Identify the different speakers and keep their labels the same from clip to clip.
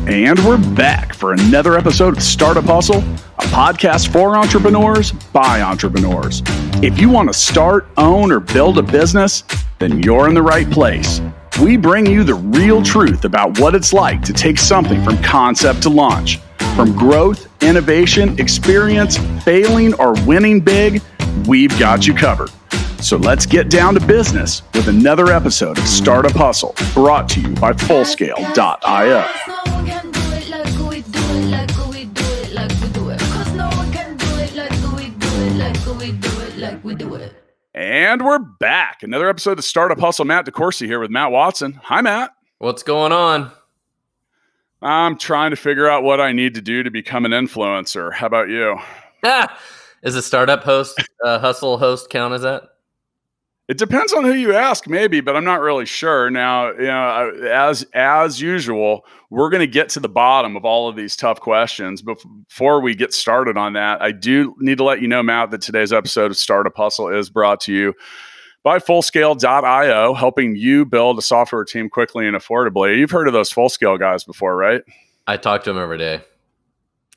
Speaker 1: And we're back for another episode of Startup Hustle, a podcast for entrepreneurs by entrepreneurs. If you want to start, own, or build a business, then you're in the right place. We bring you the real truth about what it's like to take something from concept to launch. From growth, innovation, experience, failing, or winning big, we've got you covered. So let's get down to business with another episode of Startup Hustle, brought to you by Fullscale.io. And we're back. Another episode of Startup Hustle. Matt DeCourcy here with Matt Watson. Hi, Matt.
Speaker 2: What's going on?
Speaker 1: I'm trying to figure out what I need to do to become an influencer. How about you?
Speaker 2: Is a startup hustle host count as that?
Speaker 1: It depends on who you ask, maybe, but I'm not really sure. Now, as usual, we're going to get to the bottom of all of these tough questions. But before we get started on that, I do need to let you know, Matt, that today's episode of Startup Hustle is brought to you by Fullscale.io, helping you build a software team quickly and affordably. You've heard of those Fullscale guys before, right?
Speaker 2: I talk to them every day.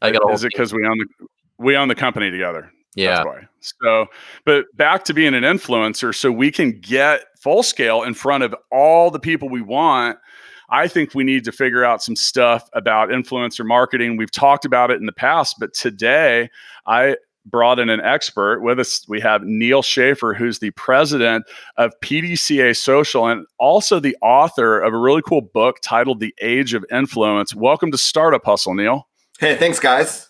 Speaker 1: Is it because we own the company together?
Speaker 2: Yeah.
Speaker 1: That's why. So, but back to being an influencer, so we can get Fullscale in front of all the people we want. I think we need to figure out some stuff about influencer marketing. We've talked about it in the past, but today I brought in an expert with us. We have Neal Schaffer, who's the president of PDCA Social and also the author of a really cool book titled The Age of Influence. Welcome to Startup Hustle, Neal.
Speaker 3: Hey, thanks, guys.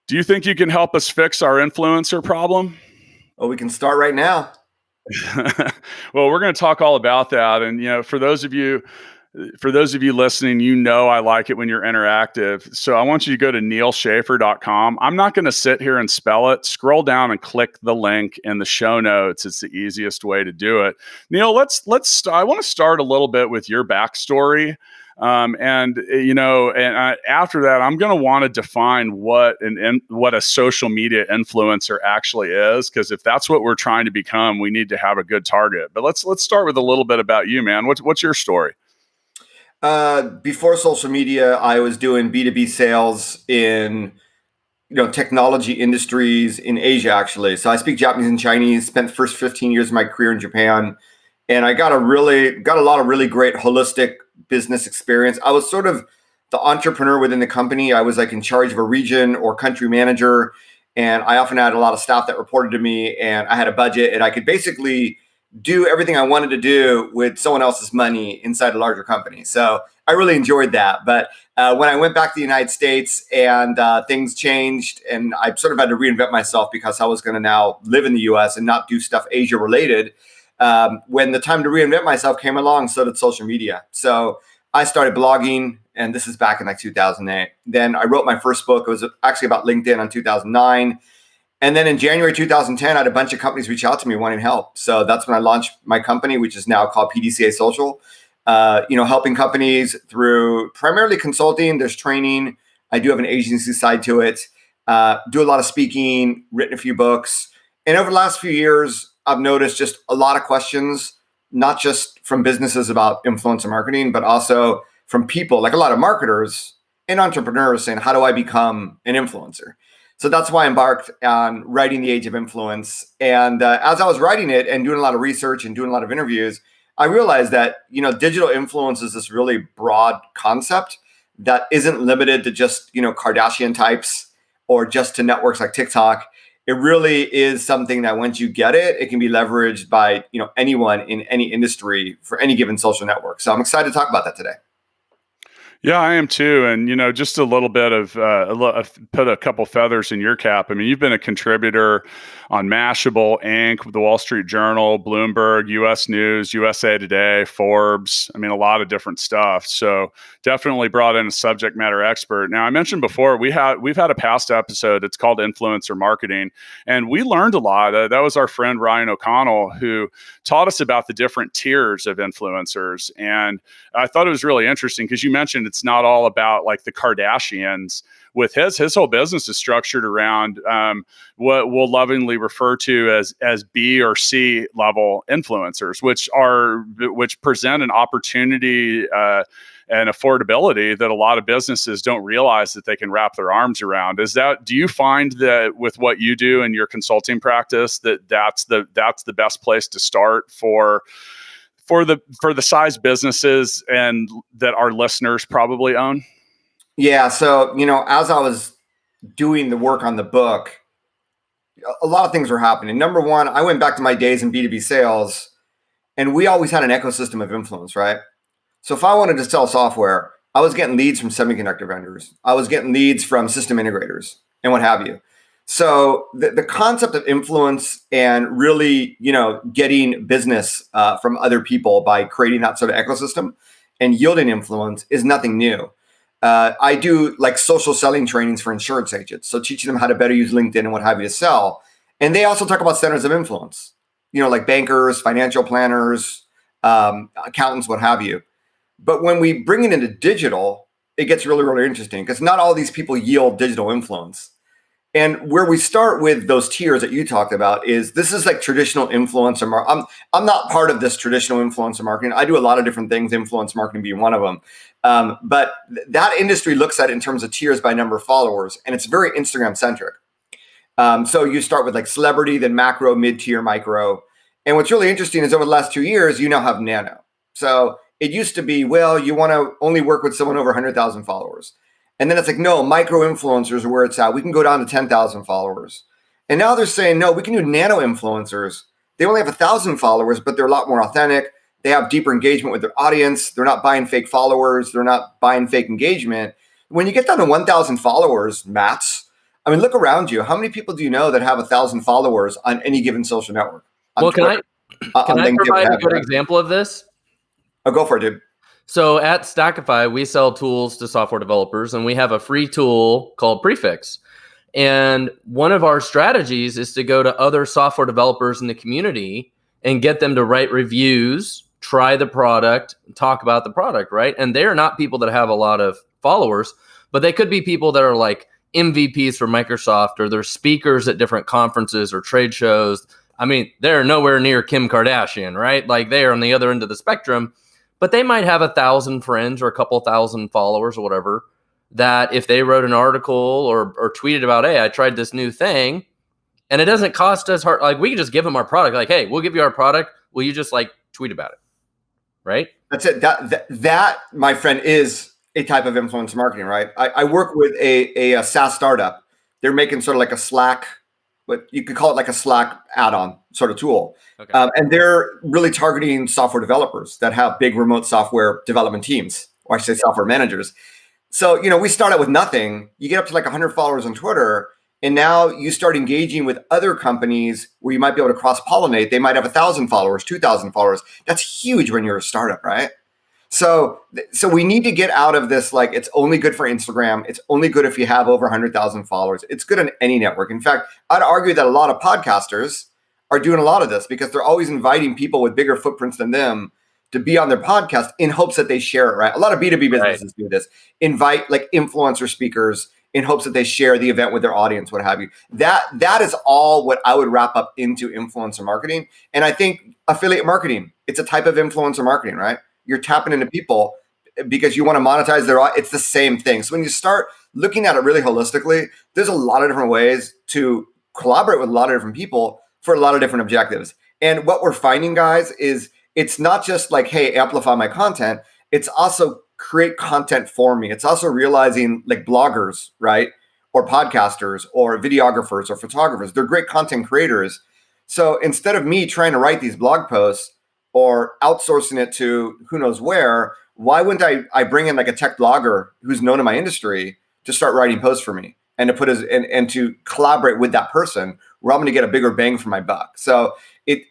Speaker 1: Do you think you can help us fix our influencer problem?
Speaker 3: Well, we can start right now.
Speaker 1: Well, we're going to talk all about that. And, for those of you listening, I like it when you're interactive. So I want you to go to nealschaffer.com. I'm not going to sit here and spell it. Scroll down and click the link in the show notes. It's the easiest way to do it. Neal, I want to start a little bit with your backstory. After that, I'm going to want to define what a social media influencer actually is, because if that's what we're trying to become, we need to have a good target. But let's start with a little bit about you, man. What's your story?
Speaker 3: Before social media, I was doing B2B sales in technology industries in Asia, actually. So I speak Japanese and Chinese. Spent the first 15 years of my career in Japan, and I got a lot of really great holistic business experience. I was sort of the entrepreneur within the company. I was like in charge of a region or country manager, and I often had a lot of staff that reported to me, and I had a budget, and I could basically do everything I wanted to do with someone else's money inside a larger company. So I really enjoyed that. But when I went back to the United States and things changed, and I sort of had to reinvent myself because I was going to now live in the US and not do stuff Asia related. When the time to reinvent myself came along, so did social media. So I started blogging, and this is back in like 2008. Then I wrote my first book. It was actually about LinkedIn in 2009. And then in January 2010, I had a bunch of companies reach out to me wanting help. So that's when I launched my company, which is now called PDCA Social. Helping companies through primarily consulting. There's training. I do have an agency side to it. Do a lot of speaking, written a few books. And over the last few years, I've noticed just a lot of questions, not just from businesses about influencer marketing, but also from people, like a lot of marketers and entrepreneurs saying, how do I become an influencer? So that's why I embarked on writing The Age of Influence. And as I was writing it and doing a lot of research and doing a lot of interviews, I realized that, digital influence is this really broad concept that isn't limited to just, Kardashian types or just to networks like TikTok. It really is something that once you get it, it can be leveraged by, anyone in any industry for any given social network. So I'm excited to talk about that today.
Speaker 1: Yeah, I am too. And, just a little bit of put a couple feathers in your cap. I mean, you've been a contributor on Mashable, Inc., the Wall Street Journal, Bloomberg, U.S. News, USA Today, Forbes. I mean, a lot of different stuff. So definitely brought in a subject matter expert. Now, I mentioned before, we've had a past episode. It's called Influencer Marketing. And we learned a lot. That was our friend Ryan O'Connell, who taught us about the different tiers of influencers. And I thought it was really interesting because you mentioned it's not all about like the Kardashians. With his whole business is structured around what we'll lovingly refer to as B or C level influencers, which present an opportunity and affordability that a lot of businesses don't realize that they can wrap their arms around. Do you find that with what you do in your consulting practice, that's the best place to start for the size businesses and that our listeners probably own?
Speaker 3: Yeah. So, as I was doing the work on the book, a lot of things were happening. Number one, I went back to my days in B2B sales, and we always had an ecosystem of influence, right? So if I wanted to sell software, I was getting leads from semiconductor vendors. I was getting leads from system integrators and what have you. So the concept of influence and really, getting business from other people by creating that sort of ecosystem and yielding influence is nothing new. I do like social selling trainings for insurance agents. So teaching them how to better use LinkedIn and what have you to sell. And they also talk about centers of influence, like bankers, financial planners, accountants, what have you. But when we bring it into digital, it gets really, really interesting because not all these people yield digital influence. And where we start with those tiers that you talked about is this is like traditional influencer marketing. I'm not part of this traditional influencer marketing. I do a lot of different things, influence marketing being one of them. But that industry looks at it in terms of tiers by number of followers, and it's very Instagram centric. So you start with like celebrity, then macro, mid-tier, micro. And what's really interesting is over the last 2 years, you now have nano. So it used to be, well, you want to only work with someone over 100,000 followers. And then it's like, no, micro influencers are where it's at. We can go down to 10,000 followers. And now they're saying, no, we can do nano influencers. They only have 1,000 followers, but they're a lot more authentic. They have deeper engagement with their audience. They're not buying fake followers. They're not buying fake engagement. When you get down to 1,000 followers, Mats, I mean, look around you. How many people do you know that have 1,000 followers on any given social network?
Speaker 2: Well, can I provide a good example of this?
Speaker 3: Oh, go for it, dude.
Speaker 2: So at Stackify, we sell tools to software developers, and we have a free tool called Prefix. And one of our strategies is to go to other software developers in the community and get them to write reviews, try the product, talk about the product, right? And they're not people that have a lot of followers, but they could be people that are like MVPs for Microsoft, or they're speakers at different conferences or trade shows. I mean, they're nowhere near Kim Kardashian, right? Like they are on the other end of the spectrum. But they might have 1,000 friends or a couple thousand followers or whatever, that if they wrote an article or tweeted about, hey, I tried this new thing, and it doesn't cost us hard. Like we can just give them our product. Like, hey, we'll give you our product. Will you just like tweet about it? Right?
Speaker 3: That's it. That my friend, is a type of influencer marketing, right? I work with a SaaS startup. They're making sort of like a Slack, but you could call it like a Slack add-on sort of tool.
Speaker 2: Okay.
Speaker 3: And they're really targeting software developers that have big remote software development teams, or I should say software managers. So, we start out with nothing. You get up to like 100 followers on Twitter, and now you start engaging with other companies where you might be able to cross-pollinate. They might have 1,000 followers, 2,000 followers. That's huge when you're a startup, right? So we need to get out of this, like, it's only good for Instagram. It's only good if you have over 100,000 followers. It's good on any network. In fact, I'd argue that a lot of podcasters are doing a lot of this because they're always inviting people with bigger footprints than them to be on their podcast in hopes that they share it, right? A lot of B2B businesses do this. Invite like influencer speakers in hopes that they share the event with their audience, what have you. That is all what I would wrap up into influencer marketing. And I think affiliate marketing, it's a type of influencer marketing, right? You're tapping into people because you want to monetize their audience. It's the same thing. So when you start looking at it really holistically, there's a lot of different ways to collaborate with a lot of different people for a lot of different objectives. And what we're finding, guys, is it's not just like, hey, amplify my content. It's also create content for me. It's also realizing like bloggers, right? Or podcasters or videographers or photographers. They're great content creators. So instead of me trying to write these blog posts or outsourcing it to who knows where, why wouldn't I bring in like a tech blogger who's known in my industry to start writing posts for me and to put and to collaborate with that person where I'm going to get a bigger bang for my buck. So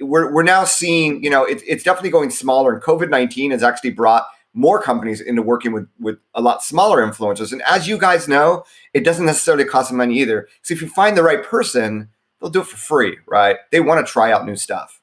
Speaker 3: we're now seeing, it's definitely going smaller, and COVID-19 has actually brought more companies into working with a lot smaller influencers. And as you guys know, it doesn't necessarily cost them money either. So if you find the right person, they'll do it for free, right? They want to try out new stuff.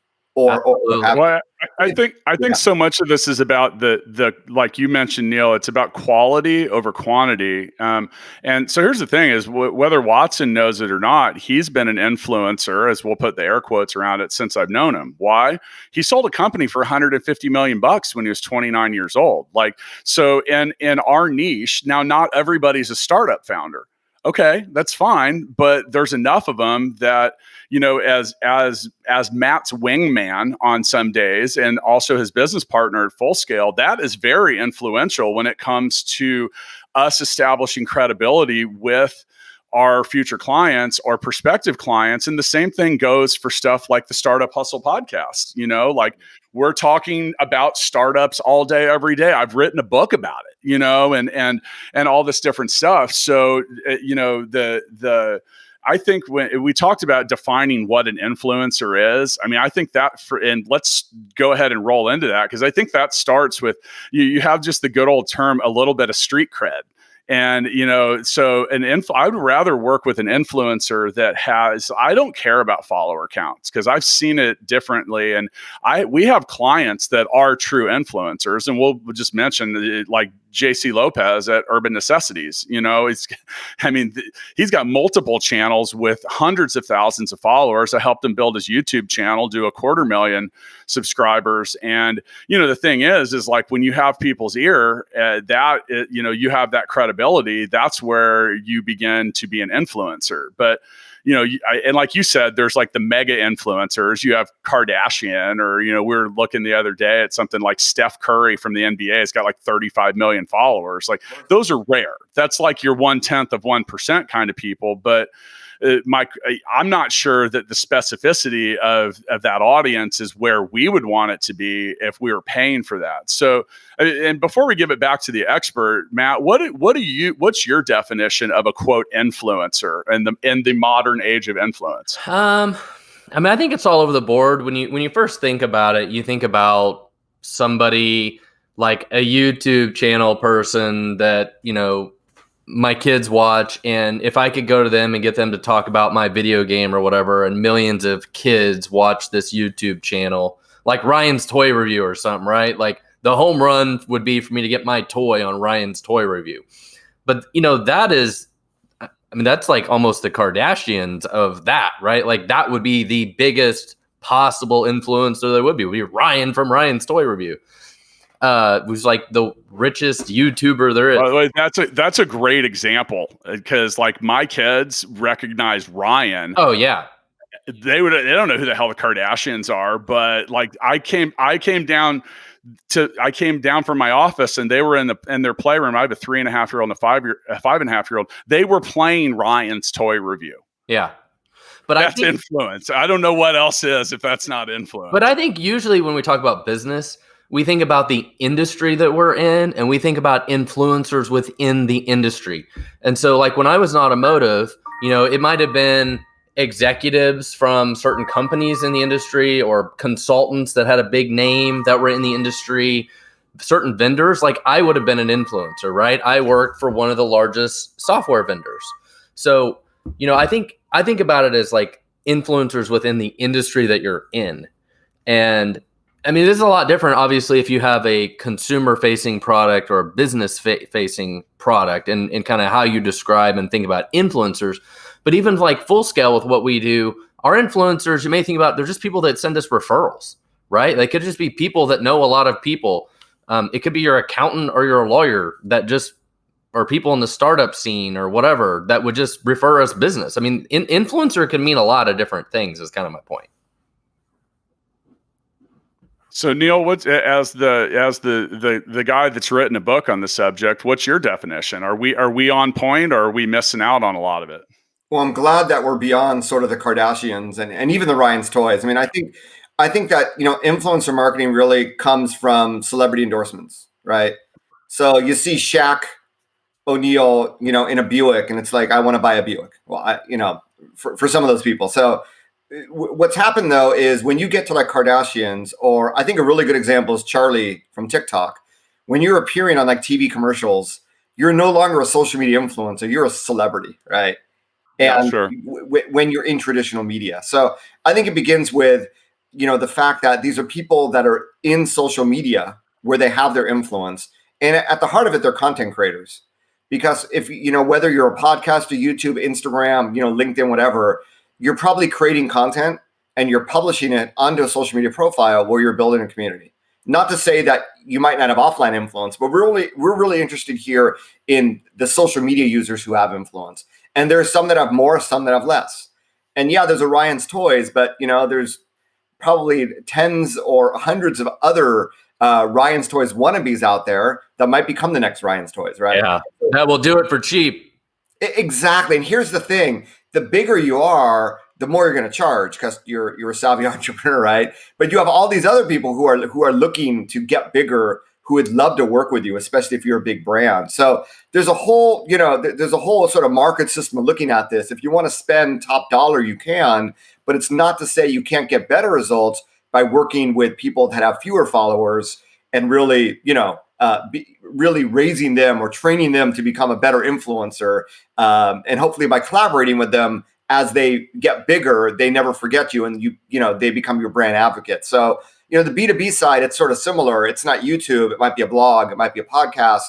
Speaker 3: or what have you.
Speaker 1: Well, I think so much of this is about the like you mentioned, Neal. It's about quality over quantity. And so here's the thing: is whether Watson knows it or not, he's been an influencer, as we'll put the air quotes around it, since I've known him. Why? He sold a company for $150 million when he was 29 years old. Like, so in our niche now, not everybody's a startup founder. Okay, that's fine, but there's enough of them that, as Matt's wingman on some days, and also his business partner at Full Scale, that is very influential when it comes to us establishing credibility with our future clients or prospective clients. And the same thing goes for stuff like the Startup Hustle podcast. Like, we're talking about startups all day, every day. I've written a book about it, and all this different stuff. So, I think when we talked about defining what an influencer is, I mean, I think that and let's go ahead and roll into that, because I think that starts with you have just the good old term, a little bit of street cred. And, so I would rather work with an influencer that I don't care about follower counts, because I've seen it differently. And we have clients that are true influencers, and we'll just mention like JC Lopez at Urban Necessities. He's got multiple channels with hundreds of thousands of followers. I helped him build his YouTube channel, do 250,000 subscribers. And, the thing is like, when you have people's ear, you have that credibility, that's where you begin to be an influencer. But, and like you said, there's like the mega influencers. You have Kardashian, or, we were looking the other day at something like Steph Curry from the NBA. It's got like 35 million followers. Like, those are rare. That's like your 1/10 of 1% kind of people. But I'm not sure that the specificity of that audience is where we would want it to be if we were paying for that. So, and before we give it back to the expert, Matt, what's your definition of a quote influencer in the modern age of influence?
Speaker 2: I think it's all over the board. When you first think about it, you think about somebody like a YouTube channel person that, my kids watch, and if I could go to them and get them to talk about my video game or whatever, and millions of kids watch this YouTube channel, like Ryan's Toy Review or something, right? Like, the home run would be for me to get my toy on Ryan's Toy Review. But, that's like almost the Kardashians of that, right? Like, that would be the biggest possible influencer there would be Ryan from Ryan's Toy Review. Who's like the richest YouTuber there is.
Speaker 1: By the way, that's a great example, because like my kids recognize Ryan.
Speaker 2: Oh yeah,
Speaker 1: they don't know who the hell the Kardashians are, but like I came down from my office, and they were in their playroom. I have a 3.5-year-old and a 5.5-year-old. They were playing Ryan's Toy Review.
Speaker 2: Yeah. But
Speaker 1: that's influence. I don't know what else is if that's not influence.
Speaker 2: But I think usually when we talk about business, we think about the industry that we're in, and we think about influencers within the industry. And so like when I was in automotive, it might have been executives from certain companies in the industry, or consultants that had a big name that were in the industry, certain vendors. Like, I would have been an influencer, right? I worked for one of the largest software vendors. So, I think about it as like influencers within the industry that you're in. And this is a lot different, obviously, if you have a consumer-facing product or a business-facing product, and kind of how you describe and think about influencers. But even like Full Scale with what we do, our influencers, you may think about, they're just people that send us referrals, right? They could just be people that know a lot of people. It could be your accountant or your lawyer or people in the startup scene or whatever that would just refer us business. Influencer can mean a lot of different things, is kind of my point.
Speaker 1: So Neal, as the guy that's written a book on the subject, what's your definition? Are we on point, or are we missing out on a lot of it?
Speaker 3: Well, I'm glad that we're beyond sort of the Kardashians and even the Ryan's Toys. I think that influencer marketing really comes from celebrity endorsements, right? So you see Shaq O'Neal, in a Buick, and it's like, I want to buy a Buick. Well, for some of those people. So what's happened though is when you get to like Kardashians, or I think a really good example is Charlie from TikTok. When you're appearing on like TV commercials, you're no longer a social media influencer. You're a celebrity, right? And
Speaker 1: yeah, sure.
Speaker 3: When you're in traditional media. So I think it begins with the fact that these are people that are in social media where they have their influence. And at the heart of it, they're content creators. Because if, whether you're a podcast or YouTube, Instagram, LinkedIn, whatever, you're probably creating content and you're publishing it onto a social media profile where you're building a community. Not to say that you might not have offline influence, but we're really interested here in the social media users who have influence. And there's some that have more, some that have less. And yeah, there's Orion's Toys, but there's probably tens or hundreds of other Ryan's Toys wannabes out there that might become the next Ryan's Toys, right?
Speaker 2: Yeah, that will do it for cheap.
Speaker 3: Exactly. And here's the thing: the bigger you are, the more you're going to charge because you're a savvy entrepreneur, right? But you have all these other people who are looking to get bigger, who would love to work with you, especially if you're a big brand. So there's a whole sort of market system of looking at this. If you want to spend top dollar, you can, but it's not to say you can't get better results by working with people that have fewer followers and really, really raising them or training them to become a better influencer. And hopefully by collaborating with them as they get bigger, they never forget you and they become your brand advocate. So, the B2B side, it's sort of similar. It's not YouTube. It might be a blog. It might be a podcast.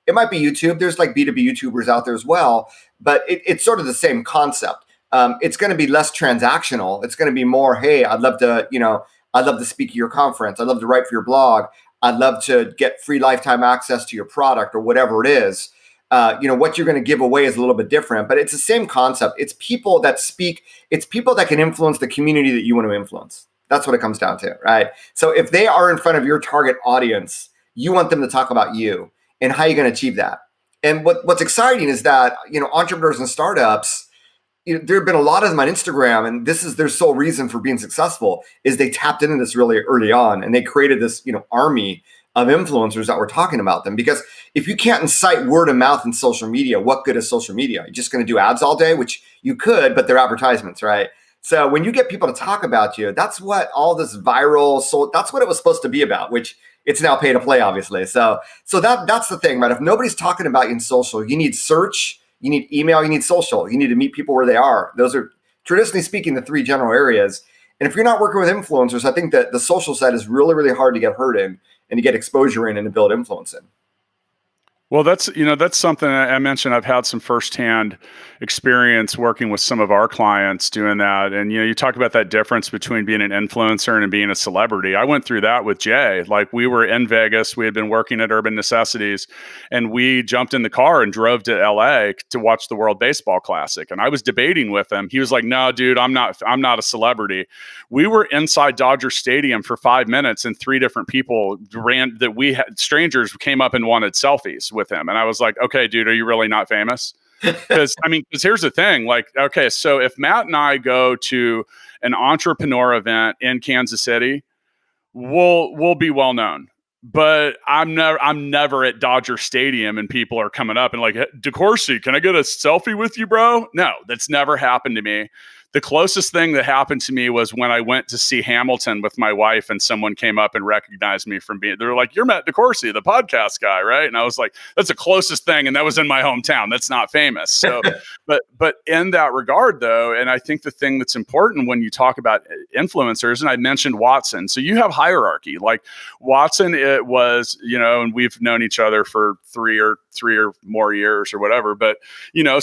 Speaker 3: It might be YouTube. There's like B2B YouTubers out there as well, but it's sort of the same concept. It's going to be less transactional. It's going to be more, hey, I'd love to speak at your conference. I'd love to write for your blog. I'd love to get free lifetime access to your product or whatever it is. What you're going to give away is a little bit different, but it's the same concept. It's people that speak. It's people that can influence the community that you want to influence. That's what it comes down to, right? So if they are in front of your target audience, you want them to talk about you and how you're going to achieve that. And what's exciting is that, entrepreneurs and startups, there have been a lot of them on Instagram, and this is their sole reason for being successful is they tapped into this really early on, and they created this, army of influencers that were talking about them. Because if you can't incite word of mouth in social media, what good is social media? You're just going to do ads all day, which you could, but they're advertisements, right? So when you get people to talk about you, that's what all this that's what it was supposed to be about, which it's now pay to play, obviously. So that's the thing, right? If nobody's talking about you in social, you need search, you need email, you need social. You need to meet people where they are. Those are, traditionally speaking, the three general areas. And if you're not working with influencers, I think that the social side is really, really hard to get hurt in and to get exposure in and to build influence in.
Speaker 1: Well, that's something I mentioned. I've had some firsthand experience working with some of our clients doing that. And, you talk about that difference between being an influencer and being a celebrity. I went through that with Jay. Like, we were in Vegas, we had been working at Urban Necessities, and we jumped in the car and drove to LA to watch the World Baseball Classic. And I was debating with him. He was like, "No, dude, I'm not a celebrity." We were inside Dodger Stadium for 5 minutes, and 3 different people strangers came up and wanted selfies with him. And I was like, "Okay, dude, are you really not famous?" Because here's the thing. Like, okay, so if Matt and I go to an entrepreneur event in Kansas City, we'll be well known. But I'm never at Dodger Stadium and people are coming up and like, "Hey, DeCourcy, can I get a selfie with you, bro?" No, that's never happened to me. The closest thing that happened to me was when I went to see Hamilton with my wife, and someone came up and recognized me from they were like, "You're Matt DeCourcy, the podcast guy, right?" And I was like, "That's the closest thing," and that was in my hometown. That's not famous. So, but in that regard, though, and I think the thing that's important when you talk about influencers, and I mentioned Watson, so you have hierarchy. Like Watson, it was, and we've known each other for three or more years or whatever. But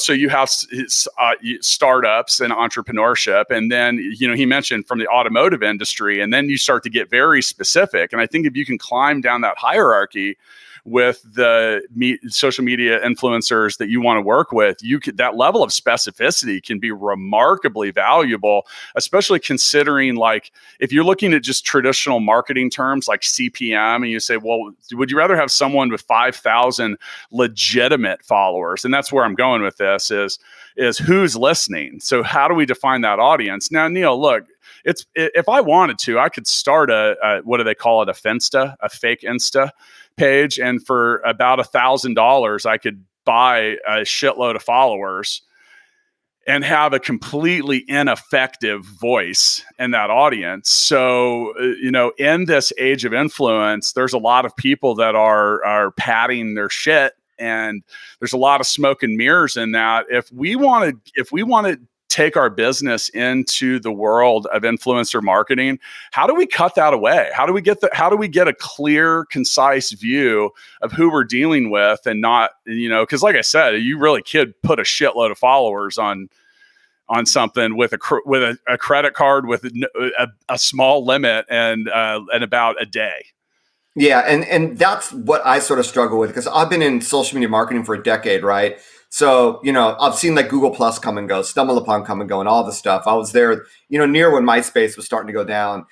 Speaker 1: so you have startups and entrepreneurship, and then he mentioned from the automotive industry, and then you start to get very specific. And I think if you can climb down that hierarchy with the social media influencers that you want to work with, that level of specificity can be remarkably valuable, especially considering, like, if you're looking at just traditional marketing terms like CPM, and you say, well, would you rather have someone with 5,000 legitimate followers? And that's where I'm going with this is who's listening. So how do we define that audience? Now, Neal, look, if I wanted to, I could start a what do they call it? A Finsta, a fake Insta page. And for about $1,000, I could buy a shitload of followers and have a completely ineffective voice in that audience. So, in this age of influence, there's a lot of people that are padding their shit, and there's a lot of smoke and mirrors in that. If we wanted take our business into the world of influencer marketing, how do we cut that away? How do we get a clear, concise view of who we're dealing with, and not, because like I said, you really could put a shitload of followers on something with a credit card with a small limit and about a day.
Speaker 3: Yeah, and that's what I sort of struggle with, because I've been in social media marketing for a decade, right? So, I've seen like Google Plus come and go, Stumble Upon come and go, and all the stuff. I was there, near when MySpace was starting to go down.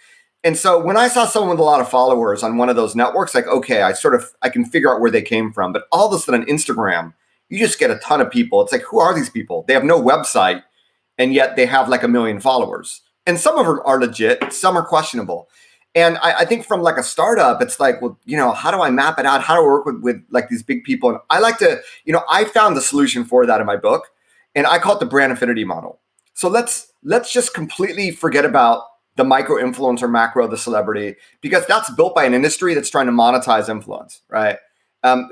Speaker 3: And so when I saw someone with a lot of followers on one of those networks, like, okay, I can figure out where they came from. But all of a sudden on Instagram, you just get a ton of people. It's like, who are these people? They have no website, and yet they have like 1 million followers. And some of them are legit, some are questionable. And I think from like a startup, it's like, well, how do I map it out? How do I work with like these big people? And I like to, I found the solution for that in my book, and I call it the brand affinity model. So let's just completely forget about the micro influencer, macro, the celebrity, because that's built by an industry that's trying to monetize influence, right?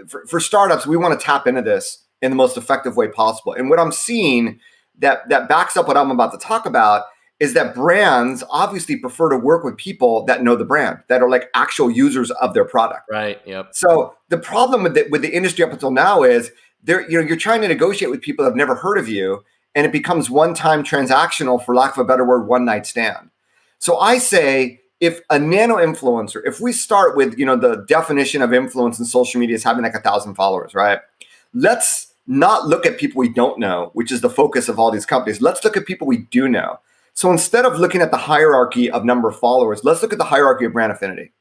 Speaker 3: For startups, we want to tap into this in the most effective way possible. And what I'm seeing that backs up what I'm about to talk about is that brands obviously prefer to work with people that know the brand, that are like actual users of their product.
Speaker 2: Right. Yep.
Speaker 3: So the problem with the industry up until now is you're trying to negotiate with people that have never heard of you, and it becomes one-time transactional, for lack of a better word, one-night stand. So I say, if a nano influencer, if we start with, the definition of influence in social media is having like 1,000 followers, right? Let's not look at people we don't know, which is the focus of all these companies. Let's look at people we do know. So instead of looking at the hierarchy of number of followers, let's look at the hierarchy of brand affinity,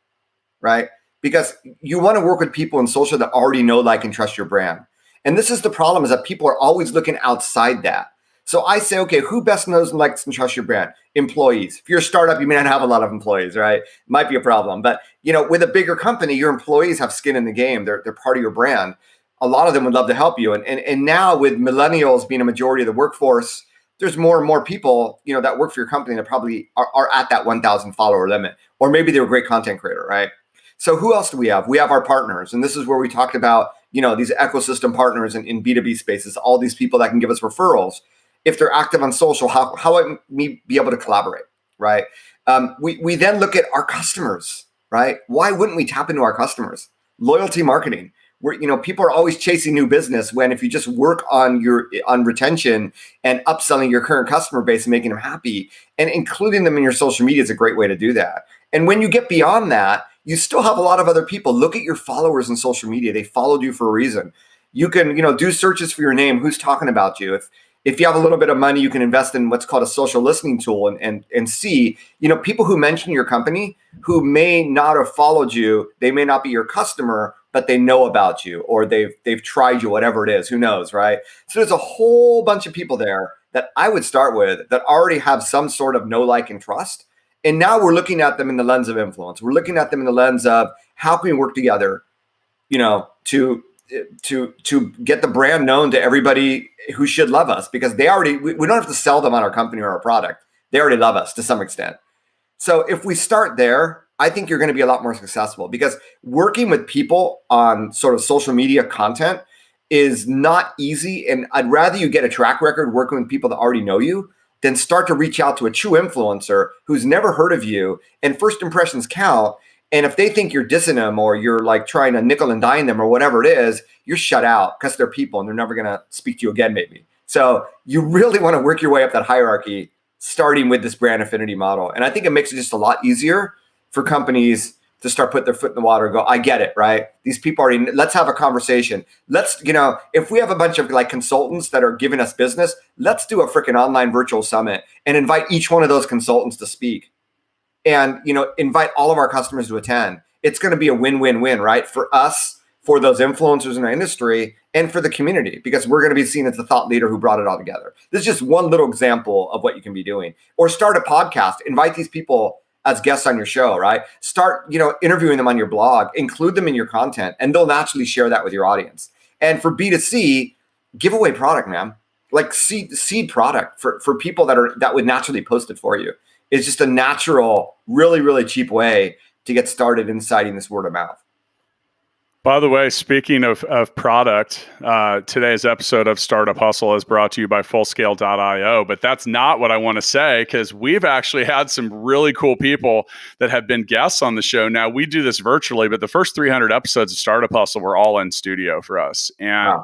Speaker 3: right? Because you want to work with people in social that already know, like, and trust your brand. And this is the problem, is that people are always looking outside that. So I say, okay, who best knows and likes and trusts your brand? Employees. If you're a startup, you may not have a lot of employees, right? Might be a problem. But, with a bigger company, your employees have skin in the game. They're part of your brand. A lot of them would love to help you. And now with millennials being a majority of the workforce, there's more and more people, that work for your company that probably are at that 1,000 follower limit, or maybe they're a great content creator, right? So who else do we have? We have our partners. And this is where we talked about, these ecosystem partners in B2B spaces, all these people that can give us referrals. If they're active on social, how might we be able to collaborate, right? We then look at our customers, right? Why wouldn't we tap into our customers? Loyalty marketing. Where people are always chasing new business, when if you just work on retention and upselling your current customer base and making them happy and including them in your social media is a great way to do that. And when you get beyond that, you still have a lot of other people. Look at your followers in social media. They followed you for a reason. You can, do searches for your name. Who's talking about you? If you have a little bit of money, you can invest in what's called a social listening tool and see, people who mention your company who may not have followed you. They may not be your customer, but they know about you, or they've tried you, whatever it is, who knows, right? So there's a whole bunch of people there that I would start with that already have some sort of know, like, and trust. And now we're looking at them in the lens of influence. We're looking at them in the lens of how can we work together, to get the brand known to everybody who should love us, because we don't have to sell them on our company or our product. They already love us to some extent. So if we start there, I think you're going to be a lot more successful, because working with people on sort of social media content is not easy. And I'd rather you get a track record working with people that already know you than start to reach out to a true influencer who's never heard of you, and first impressions count. And if they think you're dissing them, or you're like trying to nickel and dime them, or whatever it is, you're shut out, because they're people and they're never going to speak to you again, maybe. So you really want to work your way up that hierarchy, starting with this brand affinity model. And I think it makes it just a lot easier for companies to start putting their foot in the water and go, I get it, right? These people already, let's have a conversation. Let's, if we have a bunch of like consultants that are giving us business, let's do a freaking online virtual summit and invite each one of those consultants to speak, and, invite all of our customers to attend. It's going to be a win-win-win, right? For us, for those influencers in our industry, and for the community, because we're going to be seen as the thought leader who brought it all together. This is just one little example of what you can be doing. Or start a podcast, invite these people as guests on your show, right? Start, interviewing them on your blog, include them in your content, and they'll naturally share that with your audience. And for B2C, give away product, man. Like seed product for people that would naturally post it for you. It's just a natural, really, really cheap way to get started inciting this word of mouth.
Speaker 1: By the way, speaking of product, today's episode of Startup Hustle is brought to you by Fullscale.io. But that's not what I want to say, because we've actually had some really cool people that have been guests on the show. Now, we do this virtually, but the first 300 episodes of Startup Hustle were all in studio for us. And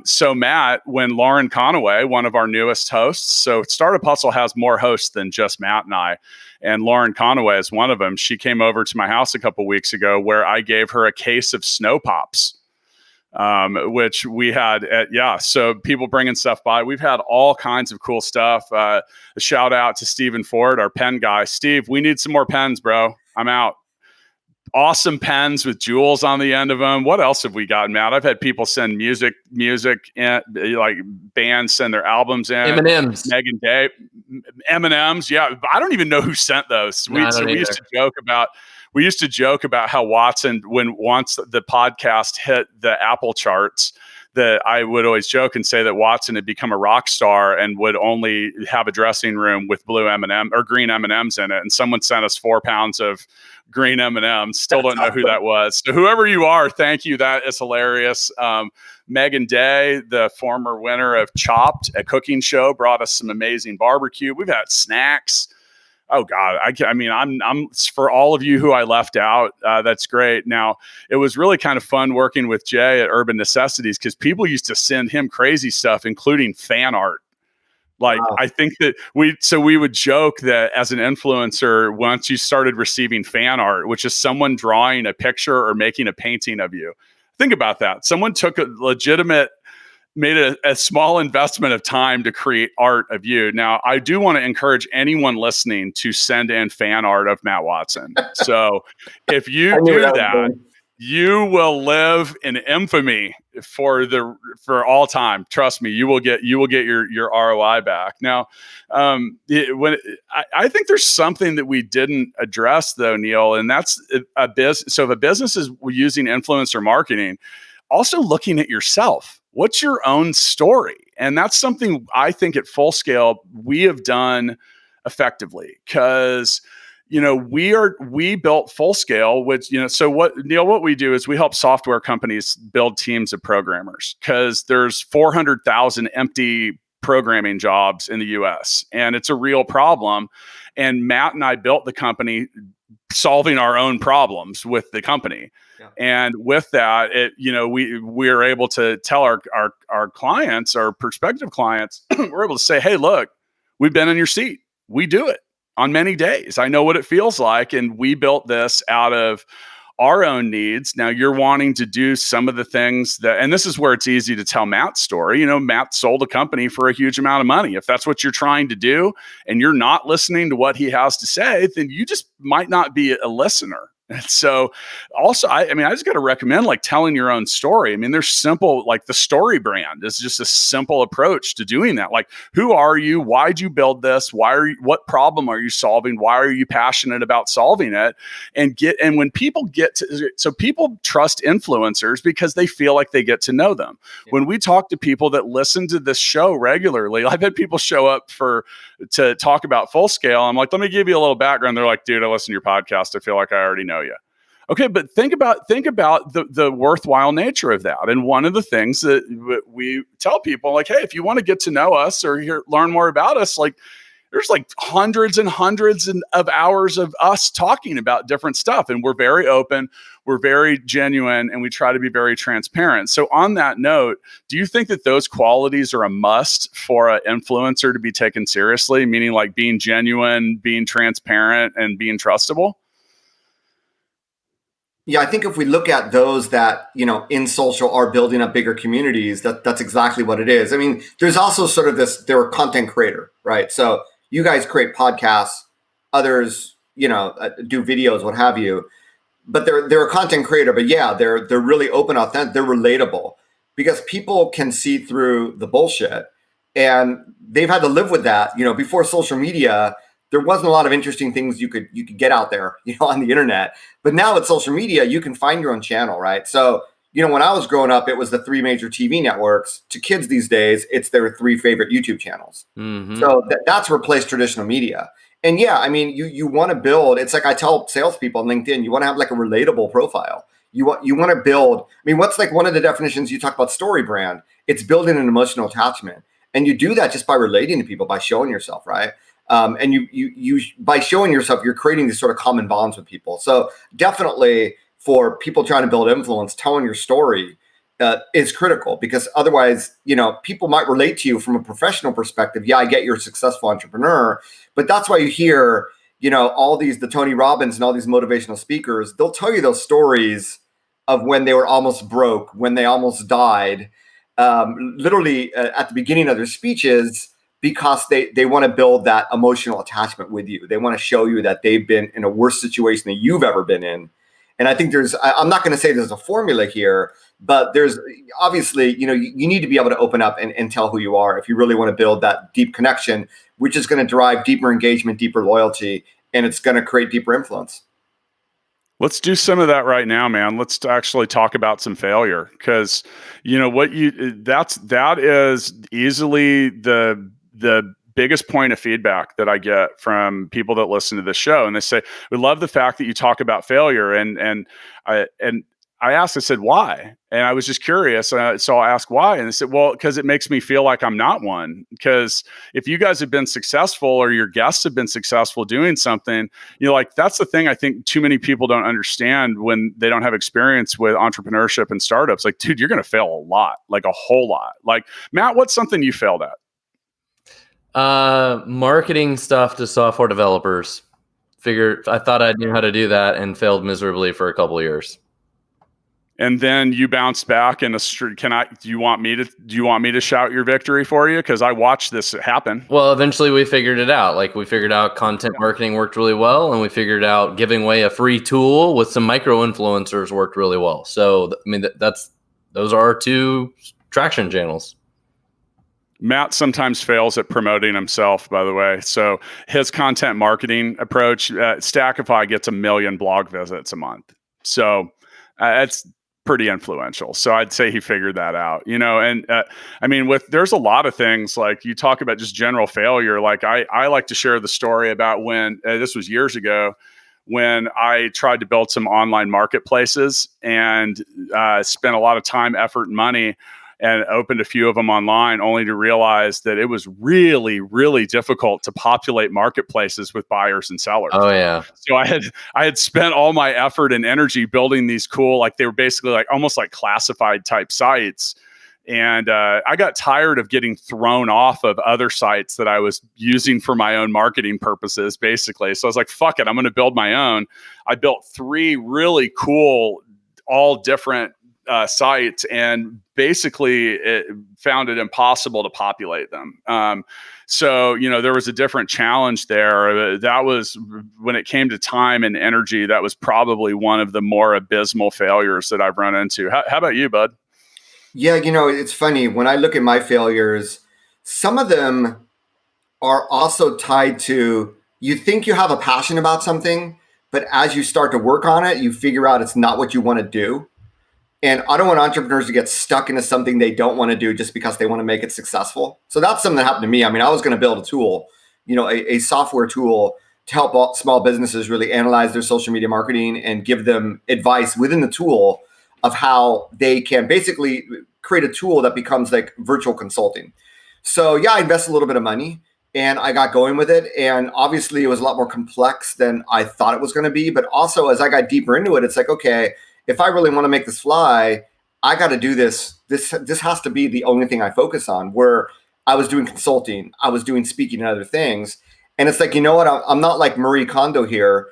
Speaker 1: so Matt, when Lauren Conaway, one of our newest hosts, so Startup Hustle has more hosts than just Matt and I, and Lauren Conaway is one of them. She came over to my house a couple weeks ago where I gave her a case of Snow Pops, which we had so people bringing stuff by. We've had all kinds of cool stuff. A shout out to Stephen Ford, our pen guy. Steve, we need some more pens, bro. I'm out. Awesome pens with jewels on the end of them. What else have we gotten, Matt? I've had people send music in, like bands send their albums in.
Speaker 2: M&Ms.
Speaker 1: Megan Day. M&Ms. Yeah. I don't even know who sent those. We used to joke about how Watson, once the podcast hit the Apple charts, that I would always joke and say that Watson had become a rock star and would only have a dressing room with blue M&M or green M&Ms in it. And someone sent us 4 pounds of green M&Ms. Still don't know who that was. So whoever you are, thank you. That is hilarious. Megan Day, the former winner of Chopped, a cooking show, brought us some amazing barbecue. We've had snacks. Oh God, I'm for all of you who I left out. That's great. Now, it was really kind of fun working with Jay at Urban Necessities, because people used to send him crazy stuff, including fan art. Like, wow. I think that we would joke that as an influencer, once you started receiving fan art, which is someone drawing a picture or making a painting of you. Think about that. Someone took made a small investment of time to create art of you. Now, I do want to encourage anyone listening to send in fan art of Matt Watson. So if you do that, you will live in infamy for all time. Trust me, you will get your ROI back. Now, I think there's something that we didn't address though, Neal, and that's a business. So if a business is using influencer marketing, also looking at yourself. What's your own story? And that's something I think at Full Scale we have done effectively, because we built Full Scale, which what we do is we help software companies build teams of programmers, because there's 400,000 empty programming jobs in the US, and it's a real problem. And Matt and I built the company solving our own problems with the company. Yeah. And with that, we're able to tell our clients, our prospective clients, we're able to say, hey, look, we've been in your seat. We do it on many days. I know what it feels like. And we built this out of our own needs. Now you're wanting to do some of the things and this is where it's easy to tell Matt's story. Matt sold a company for a huge amount of money. If that's what you're trying to do and you're not listening to what he has to say, then you just might not be a listener. And so also, I just got to recommend telling your own story. There's simple, the story brand is just a simple approach to doing that. Who are you? Why'd you build this? What problem are you solving? Why are you passionate about solving it? And when people people trust influencers because they feel like they get to know them. Yeah. When we talk to people that listen to this show regularly, I've had people show up to talk about Full Scale. I'm like, let me give you a little background. They're like, dude, I listen to your podcast. I feel like I already know you. Okay, but think about the worthwhile nature of that. And one of the things that we tell people, hey, if you want to get to know us or learn more about us, there's hundreds and hundreds of hours of us talking about different stuff. And we're very open, we're very genuine, and we try to be very transparent. So on that note, do you think that those qualities are a must for an influencer to be taken seriously? Meaning being genuine, being transparent, and being trustable?
Speaker 3: Yeah, I think if we look at those that, in social are building up bigger communities, that's exactly what it is. There's also sort of they're a content creator, right? So you guys create podcasts, others, do videos, what have you, but they're a content creator, but yeah, they're really open, authentic, they're relatable, because people can see through the bullshit, and they've had to live with that. Before social media, there wasn't a lot of interesting things you could get out there, on the internet. But now with social media, you can find your own channel, right? So, when I was growing up, it was the 3 major TV networks. To kids these days, it's their 3 favorite YouTube channels. Mm-hmm. So that's replaced traditional media. And yeah, you want to build, it's like I tell salespeople on LinkedIn, you want to have a relatable profile. You want to build. I mean, what's like one of the definitions you talk about story brand? It's building an emotional attachment, and you do that just by relating to people, by showing yourself, right? And you by showing yourself, you're creating these sort of common bonds with people. So definitely for people trying to build influence, telling your story is critical, because otherwise, people might relate to you from a professional perspective. Yeah, I get you're a successful entrepreneur, but that's why you hear, all the Tony Robbins and all these motivational speakers, they'll tell you those stories of when they were almost broke, when they almost died, literally at the beginning of their speeches, because they want to build that emotional attachment with you. They want to show you that they've been in a worse situation than you've ever been in. And I think I'm not going to say there's a formula here, but there's obviously, you need to be able to open up and tell who you are if you really want to build that deep connection, which is going to drive deeper engagement, deeper loyalty, and it's going to create deeper influence.
Speaker 1: Let's do some of that right now, man. Let's actually talk about some failure, because that is easily the biggest point of feedback that I get from people that listen to this show. And they say, we love the fact that you talk about failure. And I asked, I said, why? And I was just curious. So I asked why. And they said, well, because it makes me feel like I'm not one. Because if you guys have been successful, or your guests have been successful doing something, that's the thing I think too many people don't understand when they don't have experience with entrepreneurship and startups. Like, dude, you're going to fail a lot, like a whole lot. Like, Matt, what's something you failed at?
Speaker 2: Marketing stuff to software developers. I thought I knew how to do that and failed miserably for a couple of years.
Speaker 1: And then you bounced back in a street. Do you want me to shout your victory for you? Because I watched this happen.
Speaker 2: Well, eventually we figured it out. Like, we figured out content marketing worked really well, and we figured out giving away a free tool with some micro influencers worked really well. So, I mean, those are our two traction channels.
Speaker 1: Matt sometimes fails at promoting himself, by the way. So his content marketing approach, Stackify gets 1 million blog visits a month. So it's pretty influential. So I'd say he figured that out, and I mean, there's a lot of things, like you talk about just general failure. Like I like to share the story about when, this was years ago, when I tried to build some online marketplaces and spent a lot of time, effort, and money, and opened a few of them online, only to realize that it was really, really difficult to populate marketplaces with buyers and sellers.
Speaker 2: Oh yeah.
Speaker 1: So I had spent all my effort and energy building these cool, like they were basically like almost like classified type sites. And I got tired of getting thrown off of other sites that I was using for my own marketing purposes, basically. So I was like, fuck it, I'm going to build my own. I built 3 really cool, all different sites, and basically found it impossible to populate them. So, there was a different challenge there. That was, when it came to time and energy, that was probably one of the more abysmal failures that I've run into. How about you, bud?
Speaker 3: Yeah, it's funny. When I look at my failures, some of them are also tied to, you think you have a passion about something, but as you start to work on it, you figure out it's not what you want to do. And I don't want entrepreneurs to get stuck into something they don't want to do just because they want to make it successful. So that's something that happened to me. I mean, I was going to build a tool, a software tool to help small businesses really analyze their social media marketing and give them advice within the tool of how they can basically create a tool that becomes like virtual consulting. So yeah, I invested a little bit of money and I got going with it. And obviously it was a lot more complex than I thought it was going to be. But also as I got deeper into it, it's like, okay, if I really want to make this fly, I got to do this. This has to be the only thing I focus on. Where I was doing consulting, I was doing speaking and other things. And it's like, you know what? I'm not like Marie Kondo here,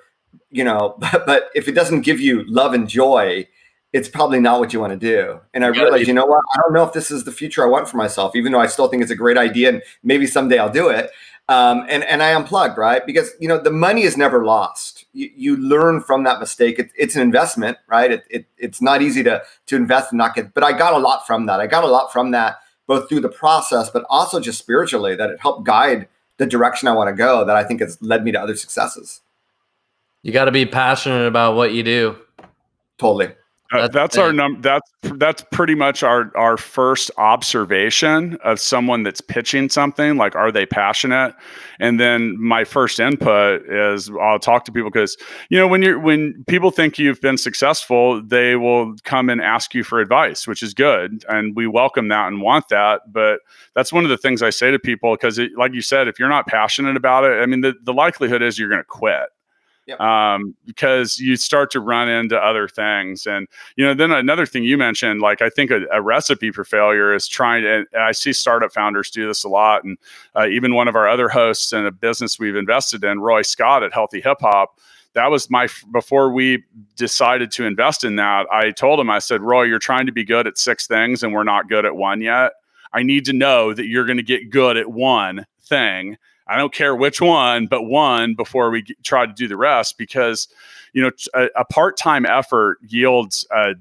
Speaker 3: but if it doesn't give you love and joy, it's probably not what you want to do. And I realized, you know what? I don't know if this is the future I want for myself, even though I still think it's a great idea and maybe someday I'll do it. And I unplugged, right? Because, the money is never lost. You learn from that mistake. It's an investment, right? It's not easy to invest and not get, but I got a lot from that. I got a lot from that, both through the process, but also just spiritually, that it helped guide the direction I want to go, that I think has led me to other successes.
Speaker 2: You got to be passionate about what you do.
Speaker 3: Totally.
Speaker 1: That's our that's pretty much our first observation of someone that's pitching something. Like, are they passionate? And then my first input is I'll talk to people because when people think you've been successful, they will come and ask you for advice, which is good, and we welcome that and want that. But that's one of the things I say to people because, like you said, if you're not passionate about it, I mean, the likelihood is you're going to quit. Yep. Because you start to run into other things. And, then another thing you mentioned, like, I think a recipe for failure is trying to, and I see startup founders do this a lot. And even one of our other hosts in a business we've invested in, Roy Scott at Healthy Hip Hop, that was before we decided to invest in that, I told him, I said, Roy, you're trying to be good at 6 things and we're not good at one yet. I need to know that you're going to get good at one thing. I don't care which one, but one before we try to do the rest, because, a part-time effort yields a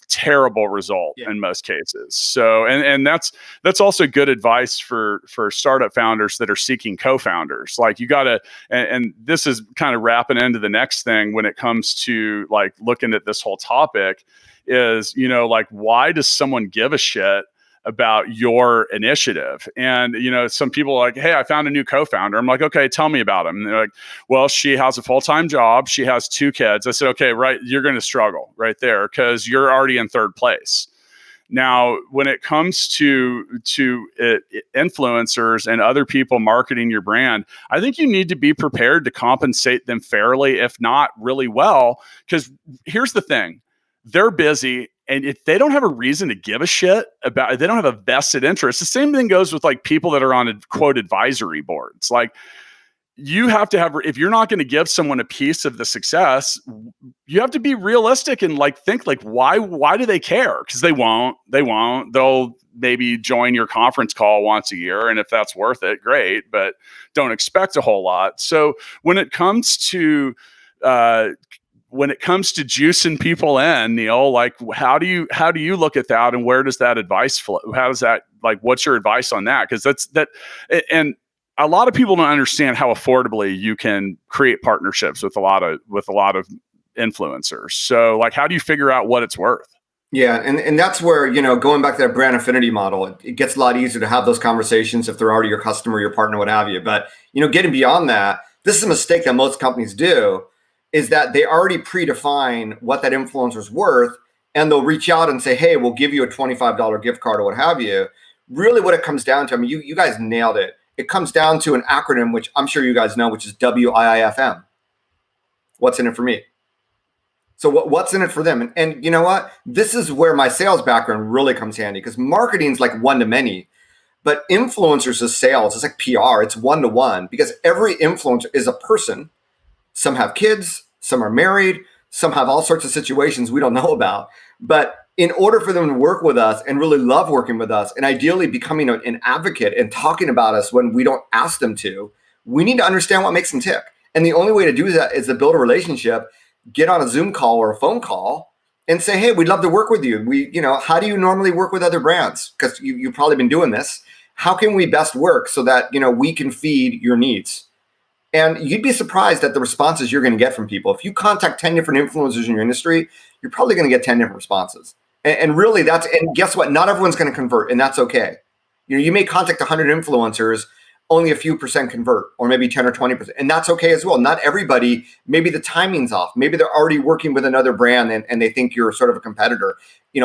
Speaker 1: terrible result in most cases. So, and that's also good advice for startup founders that are seeking co-founders. Like, you got to, and this is kind of wrapping into the next thing when it comes to like looking at this whole topic is, like, why does someone give a shit about your initiative? And, some people are like, hey, I found a new co-founder. I'm like, okay, tell me about him. And they're like, well, she has a full-time job. She has 2 kids. I said, okay, right. You're going to struggle right there because you're already in 3rd place. Now, when it comes to influencers and other people marketing your brand, I think you need to be prepared to compensate them fairly, if not really well, because here's the thing. They're busy. And if they don't have a reason to give a shit about, they don't have a vested interest. The same thing goes with like people that are on quote advisory boards. Like, you have to have, if you're not going to give someone a piece of the success, you have to be realistic and like think like, why do they care? Because they won't. They'll maybe join your conference call once a year, and if that's worth it, great. But don't expect a whole lot. So when it comes to juicing people in, Neal, like, how do you look at that, and where does that advice flow? How does that, like, what's your advice on that? Because and a lot of people don't understand how affordably you can create partnerships with a lot of influencers. So, like, how do you figure out what it's worth?
Speaker 3: Yeah, and that's where, going back to that brand affinity model, it gets a lot easier to have those conversations if they're already your customer, your partner, what have you. But, getting beyond that, this is a mistake that most companies do, is that they already predefine what that influencer's worth, and they'll reach out and say, hey, we'll give you a $25 gift card or what have you. Really what it comes down to, I mean, you guys nailed it. It comes down to an acronym, which I'm sure you guys know, which is WIIFM. What's in it for me? So what's in it for them? And you know what? This is where my sales background really comes handy, because marketing is like one to many, but influencers is sales. It's like PR. It's one to one, because every influencer is a person. Some have kids, some are married, some have all sorts of situations we don't know about. But in order for them to work with us and really love working with us, and ideally becoming an advocate and talking about us when we don't ask them to, we need to understand what makes them tick. And the only way to do that is to build a relationship, get on a Zoom call or a phone call and say, hey, we'd love to work with you. How do you normally work with other brands? Because you've probably been doing this. How can we best work so that, we can feed your needs? And you'd be surprised at the responses you're going to get from people. If you contact 10 different influencers in your industry, you're probably going to get 10 different responses. And really and guess what? Not everyone's going to convert, and that's okay. You may contact 100 influencers, only a few percent convert, or maybe 10 or 20%. And that's okay as well. Not everybody, maybe the timing's off. Maybe they're already working with another brand and they think you're sort of a competitor.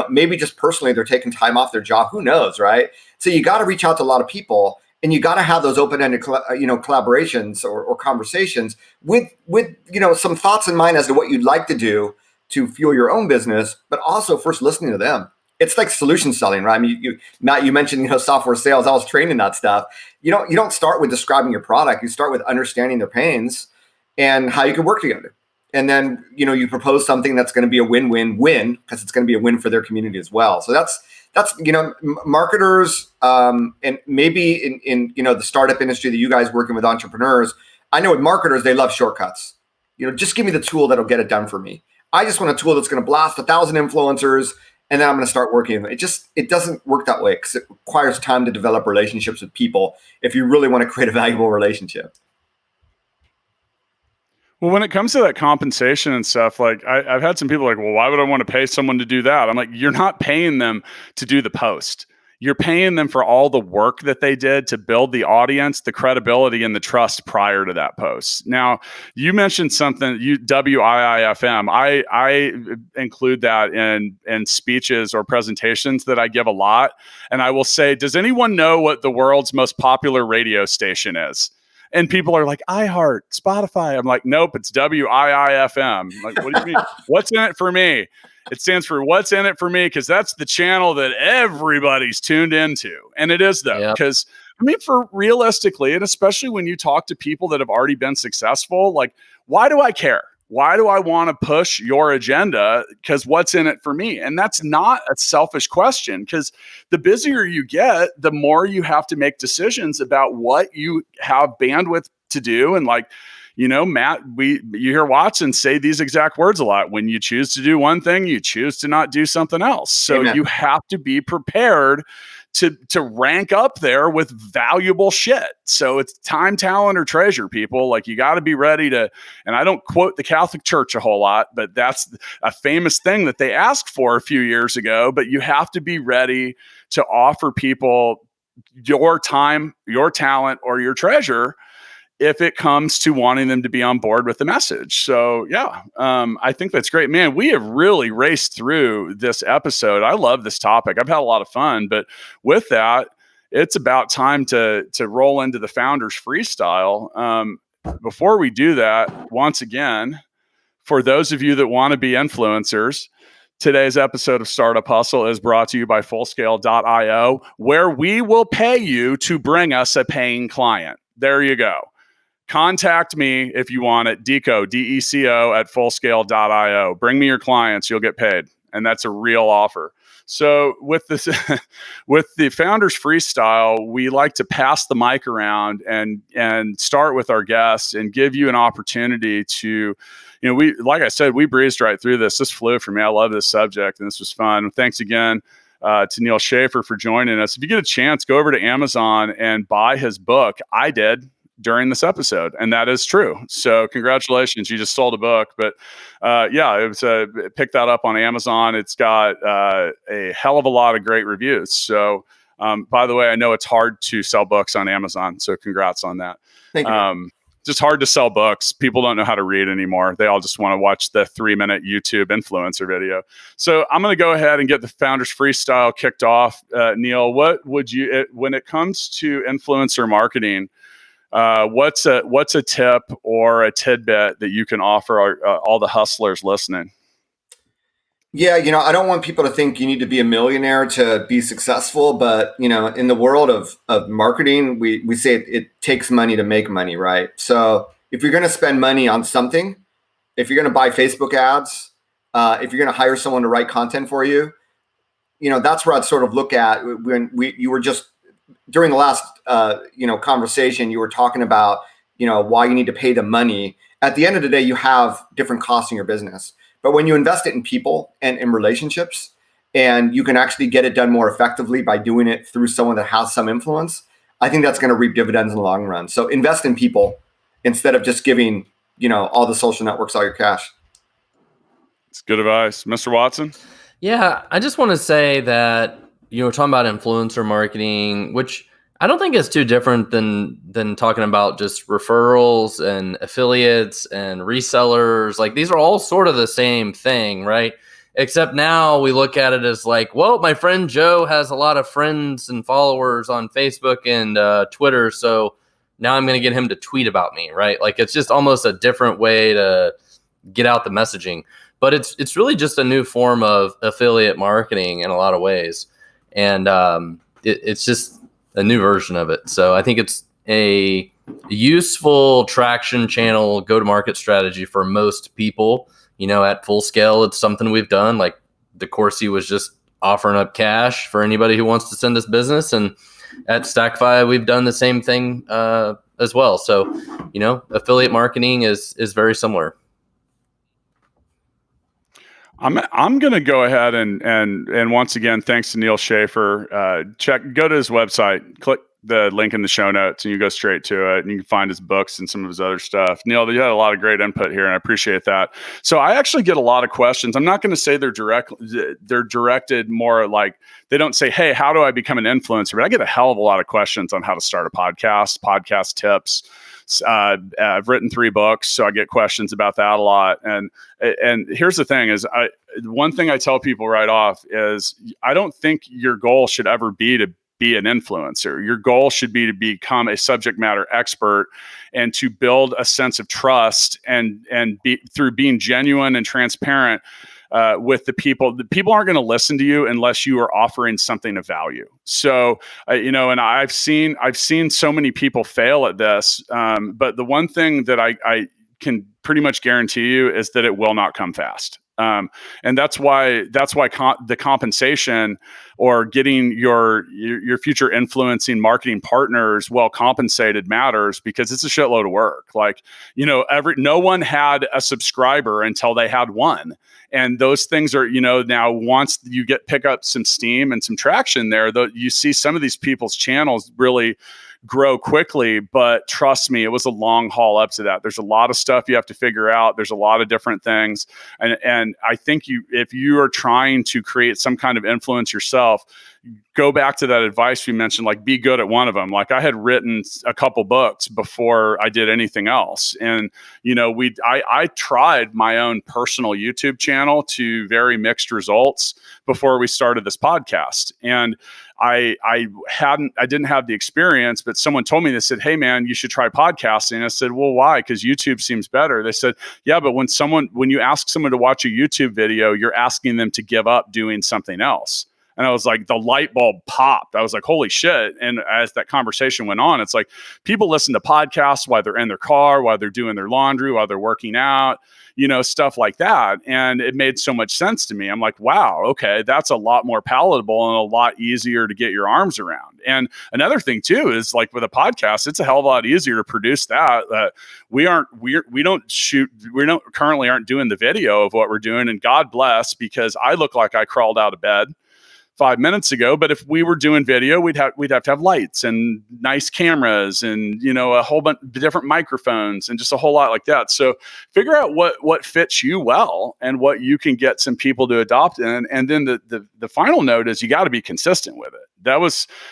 Speaker 3: Maybe just personally they're taking time off their job. Who knows, right? So you got to reach out to a lot of people. And you got to have those open-ended, collaborations or conversations with some thoughts in mind as to what you'd like to do to fuel your own business, but also first listening to them. It's like solution selling, right? I mean, Matt, you mentioned software sales. I was trained in that stuff. You don't start with describing your product. You start with understanding their pains and how you can work together. And then you propose something that's going to be a win-win-win, because it's going to be a win for their community as well. So that's marketers, and maybe in the startup industry that you guys working with entrepreneurs. I know with marketers, they love shortcuts. Just give me the tool that'll get it done for me. I just want a tool that's going to blast 1,000 influencers, and then I'm going to start working. It doesn't work that way, because it requires time to develop relationships with people if you really want to create a valuable relationship.
Speaker 1: Well, when it comes to that compensation and stuff, like I've had some people like, well, why would I want to pay someone to do that? I'm like, you're not paying them to do the post. You're paying them for all the work that they did to build the audience, the credibility, and the trust prior to that post. Now, you mentioned something, WIIFM. I include that in speeches or presentations that I give a lot. And I will say, does anyone know what the world's most popular radio station is? And people are like, iHeart, Spotify. I'm like, nope, it's WIIFM. Like, what do you mean? What's in it for me? It stands for what's in it for me, because that's the channel that everybody's tuned into. And it is, though, because I mean, for realistically, and especially when you talk to people that have already been successful, like, why do I care? Why do I want to push your agenda? Because what's in it for me? And that's not a selfish question, because the busier you get, the more you have to make decisions about what you have bandwidth to do. And like, you know, Matt, you hear Watson say these exact words a lot. When you choose to do one thing, you choose to not do something else. So you have to be prepared to rank up there with valuable shit. So it's time, talent, or treasure, people. Like, you got to be ready to, and I don't quote the Catholic Church a whole lot, but that's a famous thing that they asked for a few years ago. But you have to be ready to offer people your time, your talent, or your treasure if it comes to wanting them to be on board with the message. So yeah, I think that's great, man. We have really raced through this episode. I love this topic. I've had a lot of fun, but with that, it's about time to roll into the Founders Freestyle. Before we do that, once again, for those of you that want to be influencers, today's episode of Startup Hustle is brought to you by Fullscale.io, where we will pay you to bring us a paying client. There you go. Contact me if you want it. Deco, DECO at Fullscale.io. Bring me your clients, you'll get paid. And that's a real offer. So with this, with the Founders Freestyle, we like to pass the mic around and start with our guests and give you an opportunity to, you know, like I said, we breezed right through this. This flew for me. I love this subject, and this was fun. Thanks again to Neal Schaffer for joining us. If you get a chance, go over to Amazon and buy his book. I did during this episode, and that is true. So congratulations, you just sold a book. But yeah, it was pick that up on Amazon. It's got a hell of a lot of great reviews. So by the way, I know it's hard to sell books on Amazon, so congrats on that.
Speaker 3: Thank you.
Speaker 1: Just hard to sell books. People don't know how to read anymore. They all just want to watch the 3-minute YouTube influencer video. So I'm going to go ahead and get the Founders Freestyle kicked off. Neal, what would you, when it comes to influencer marketing, what's a tip or a tidbit that you can offer all the hustlers listening?
Speaker 3: Yeah, I don't want people to think you need to be a millionaire to be successful, but in the world of marketing, we say it takes money to make money, right? So if you're going to spend money on something, if you're going to buy Facebook ads, if you're going to hire someone to write content for you, that's where I'd sort of look at when you were just during the last conversation, you were talking about why you need to pay the money. At the end of the day, you have different costs in your business. But when you invest it in people and in relationships, and you can actually get it done more effectively by doing it through someone that has some influence, I think that's going to reap dividends in the long run. So invest in people instead of just giving, all the social networks all your cash.
Speaker 1: It's good advice. Mr. Watson?
Speaker 2: Yeah, I just want to say that, we're talking about influencer marketing, which I don't think is too different than talking about just referrals and affiliates and resellers. Like, these are all sort of the same thing, right? Except now we look at it as like, well, my friend Joe has a lot of friends and followers on Facebook and Twitter, so now I'm going to get him to tweet about me, right? Like, it's just almost a different way to get out the messaging. But it's really just a new form of affiliate marketing in a lot of ways. And it's just a new version of it. So I think it's a useful traction channel go-to-market strategy for most people. At Full Scale, it's something we've done. Like, the Corsi was just offering up cash for anybody who wants to send us business. And at Stackify, we've done the same thing as well. So, affiliate marketing is very similar.
Speaker 1: I'm going to go ahead and once again, thanks to Neal Schaffer. Go to his website, the link in the show notes, and you go straight to it, and you can find his books and some of his other stuff. Neal, you had a lot of great input here, and I appreciate that. So I actually get a lot of questions. I'm not going to say they're directed more like, they don't say, hey, how do I become an influencer? But I get a hell of a lot of questions on how to start a podcast tips. I've written 3 books, so I get questions about that a lot. And here's the thing is, one thing I tell people right off is, I don't think your goal should ever be to be an influencer. Your goal should be to become a subject matter expert and to build a sense of trust and through being genuine and transparent with the people. The people aren't going to listen to you unless you are offering something of value. So, and I've seen so many people fail at this. But the one thing that I can pretty much guarantee you is that it will not come fast. And that's why the compensation or getting your future influencing marketing partners well compensated matters, because it's a shitload of work. Like, no one had a subscriber until they had one. And those things are, now once you pick up some steam and some traction there, you see some of these people's channels really grow quickly. But trust me, it was a long haul up to that. There's a lot of stuff you have to figure out. There's a lot of different things. And I think if you are trying to create some kind of influence yourself, go back to that advice we mentioned, like, be good at one of them. Like, I had written a couple books before I did anything else. And, I tried my own personal YouTube channel to very mixed results before we started this podcast. And I didn't have the experience, but someone told me, they said, hey man, you should try podcasting. I said, well, why? Because YouTube seems better. They said, yeah, but when you ask someone to watch a YouTube video, you're asking them to give up doing something else. And I was like, the light bulb popped. I was like, holy shit. And as that conversation went on, it's like, people listen to podcasts while they're in their car, while they're doing their laundry, while they're working out, stuff like that. And it made so much sense to me. I'm like, wow, okay, that's a lot more palatable and a lot easier to get your arms around. And another thing too is, like, with a podcast, it's a hell of a lot easier to produce that. We currently aren't doing the video of what we're doing, and God bless, because I look like I crawled out of bed 5 minutes ago. But if we were doing video, we'd have to have lights and nice cameras and, a whole bunch of different microphones and just a whole lot like that. So figure out what fits you well and what you can get some people to adopt. And then the final note is, you got to be consistent with it.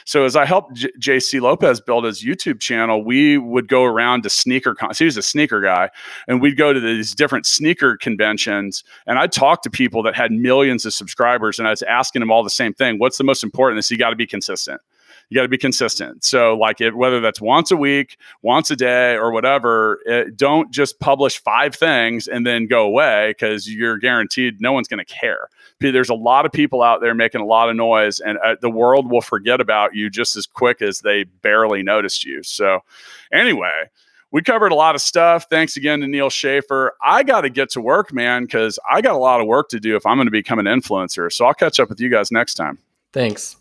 Speaker 1: So as I helped JC Lopez build his YouTube channel, we would go around to sneaker so he was a sneaker guy, and we'd go to these different sneaker conventions, and I'd talk to people that had millions of subscribers, and I was asking them all the same thing. What's the most important? Is you got to be consistent. You got to be consistent. So, like, whether that's once a week, once a day, or whatever, don't just publish 5 things and then go away, because you're guaranteed no one's going to care. There's a lot of people out there making a lot of noise, and the world will forget about you just as quick as they barely noticed you. So anyway, we covered a lot of stuff. Thanks again to Neal Schaffer. I got to get to work, man, because I got a lot of work to do if I'm going to become an influencer. So I'll catch up with you guys next time.
Speaker 2: Thanks.